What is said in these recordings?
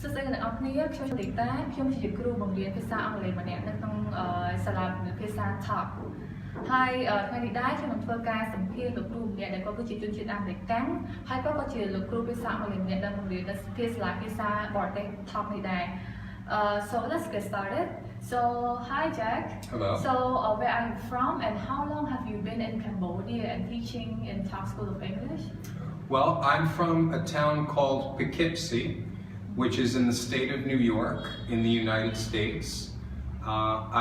សួស្តីអ្នកនរគ្នាខ្ញុំលីតាខ្ញុំជាគ្រូបង្រៀនភាសាអង់គ្លេសម្នាក់នៅក្នុងសាលាបង្រៀនភាសា Talk ហើយថ្ងៃនេះដែរខ្ញុំនឹងធ្វើការសម្ភាសន៍លោកគ្រូម្នាក់ដែលគាត់គឺជាជនជាតិអាមេរិកកាំងហើយគាត់ក៏ជាលោកគ្រូភាសាអង់គ្លេសម្នាក់ដែលបង្រៀននៅសាលាភាសាបរទេស Talk នេះដែរ So let's get started. So hi Jack. Hello. So where are you from and how long have you been in Cambodia and teaching in Talk School of English? Well, I'm from a town called Poughkeepsie, which is in the state of New York in the United States.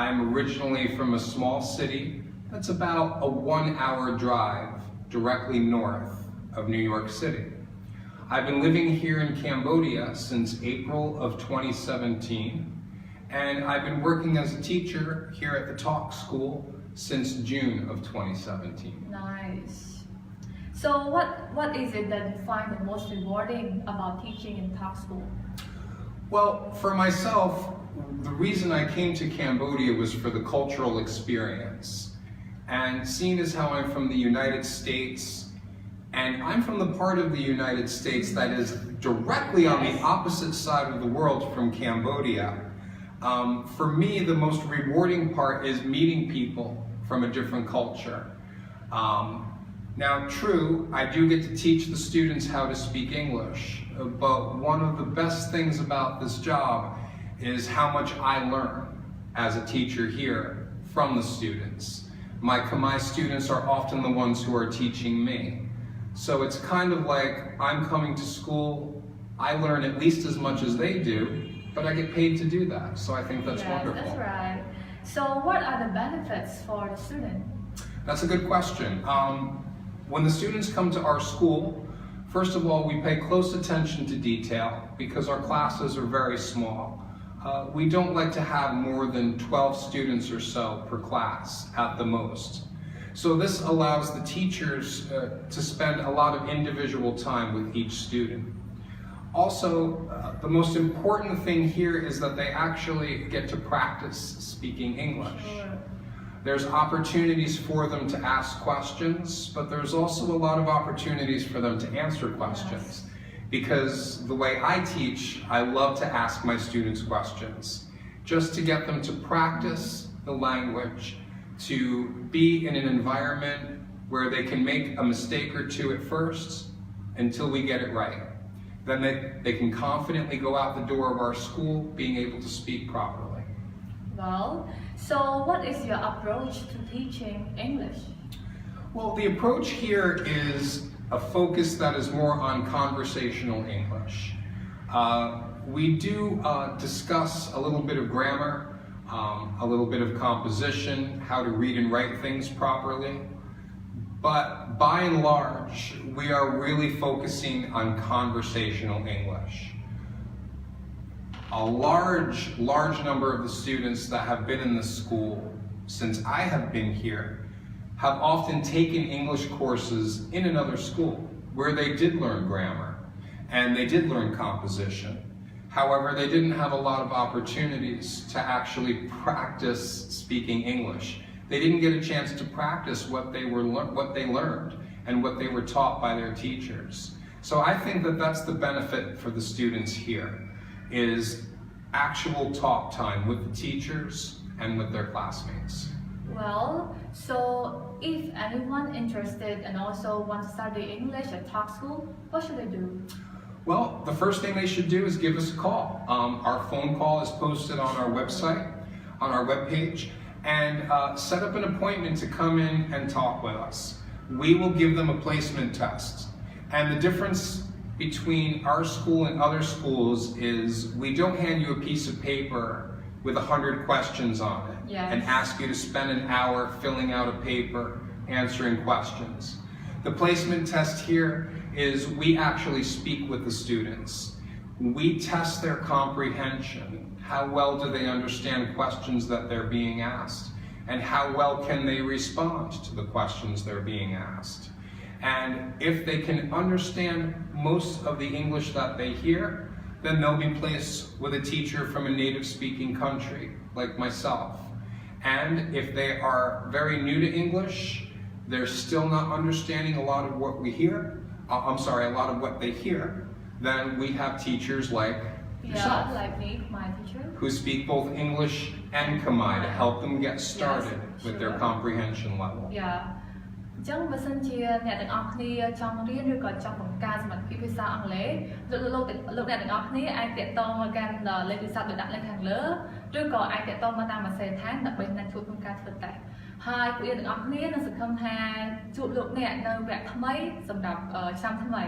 I'm originally from a small city that's about a 1-hour drive directly north of New York City. I've been living here in Cambodia since April of 2017, and I've been working as a teacher here at the Talk School since June of 2017. Nice. So what is it that you find the most rewarding about teaching in Talk School? Well, for myself, the reason I came to Cambodia was for the cultural experience. And seeing as how I'm from the United States, and I'm from the part of the United States that is directly on the opposite side of the world from Cambodia, for me, the most rewarding part is meeting people from a different culture. Now, true, I do get to teach the students how to speak English, but one of the best things about this job is how much I learn as a teacher here from the students. My Khmer students are often the ones who are teaching me. So it's kind of like I'm coming to school, I learn at least as much as they do, but I get paid to do that. So I think that's wonderful. That's right. So what are the benefits for the student? That's a good question. When the students come to our school, first of all, we pay close attention to detail because our classes are very small. We don't like to have more than 12 students or so per class at the most. So this allows the teachers to spend a lot of individual time with each student. Also, the most important thing here is that they actually get to practice speaking English. Sure. There's opportunities for them to ask questions, but there's also a lot of opportunities for them to answer questions. Yes. Because the way I teach, I love to ask my students questions, just to get them to practice the language, to be in an environment where they can make a mistake or two at first until we get it right. Then they can confidently go out the door of our school being able to speak properly. Well, so what is your approach to teaching English? Well, the approach here is a focus that is more on conversational English. We do discuss a little bit of grammar, a little bit of composition, how to read and write things properly. But by and large, we are really focusing on conversational English. A large number of the students that have been in the school since I have been here have often taken English courses in another school where they did learn grammar and they did learn composition. However, they didn't have a lot of opportunities to actually practice speaking English. They didn't get a chance to practice what they learned and what they were taught by their teachers. So I think that that's the benefit for the students here, is actual talk time with the teachers and with their classmates. Well, so if anyone interested and also want to study English at Talk School, what should they do? Well, the first thing they should do is give us a call. Our phone call is posted on our website, on our webpage, and set up an appointment to come in and talk with us. We will give them a placement test. And the difference between our school and other schools is we don't hand you a piece of paper with 100 questions on it. Yes. And ask you to spend an hour filling out a paper, answering questions. The placement test here is we actually speak with the students. We test their comprehension. How well do they understand questions that they're being asked? And how well can they respond to the questions they're being asked? And if they can understand most of the English that they hear, then they'll be placed with a teacher from a native speaking country, like myself. And if they are very new to English, they're still not understanding a lot of what we hear, a lot of what they hear, then we have teachers like yourself, Yeah, like me, my teacher. who speak both English and Khmer to help them get started Yes, with their sure. comprehension level. Yeah. អញ្ចឹងបើសិនជាអ្នកទាំងអស់គ្នាចង់រៀនឬក៏ចង់បង្កើនសមត្ថភាពភាសាអង់គ្លេសលោកអ្នកទាំងអស់គ្នាអាចតាក់ទងមកកាន់លេខទូរស័ព្ទដែលដាក់នៅខាងលើឬក៏អាចតាក់ទងមកតាមអាស័យដ្ឋានដើម្បីណាត់ជួបក្នុងការធ្វើតេស្តហើយពួកយើងទាំងអស់គ្នានឹងសង្ឃឹមថាជួបលោកអ្នកនៅវគ្គថ្មីសម្រាប់ឆ្នាំថ្មី